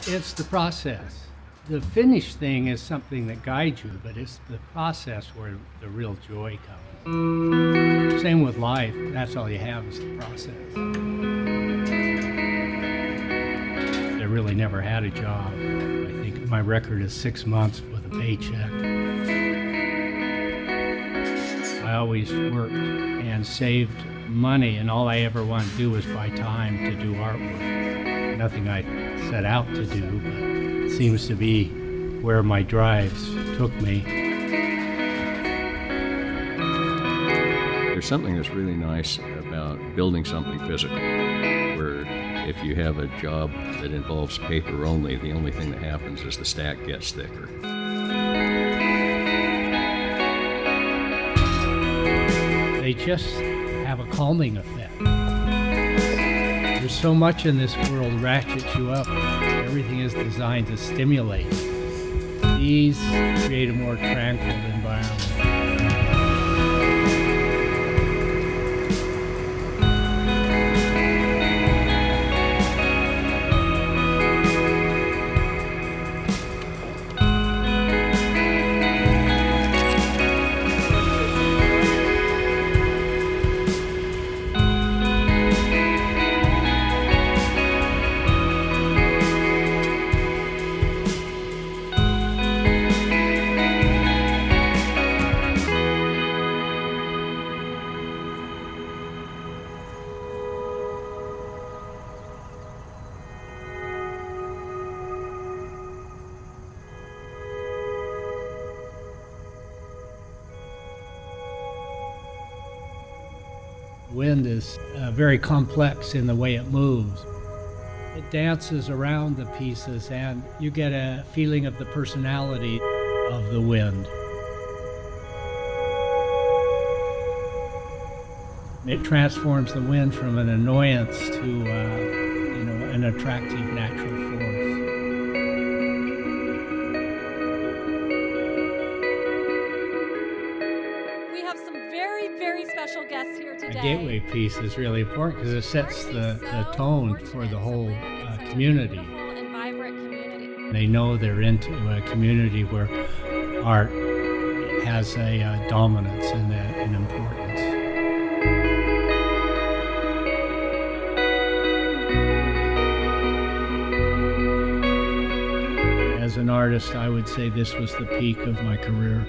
It's the process. The finished thing is something that guides you, but it's the process where the real joy comes. Same with life. That's all you have is the process. I really never had a job. I think my record is 6 months with a paycheck. I always worked and saved money, and all I ever wanted to do was buy time to do artwork. Nothing I set out to do, but it seems to be where my drives took me. There's something that's really nice about building something physical, where if you have a job that involves paper only, the only thing that happens is the stack gets thicker. They just have a calming effect. There's so much in this world ratchets you up. Everything is designed to stimulate. These create a more tranquil environment. Wind is very complex in the way it moves. It dances around the pieces, and you get a feeling of the personality of the wind. It transforms the wind from an annoyance to an attractive natural force. We have some very, very special guests here today. A gateway piece is really important because it sets the tone for the whole community. And vibrant community. They know they're into a community where art has a dominance and an importance. As an artist, I would say this was the peak of my career.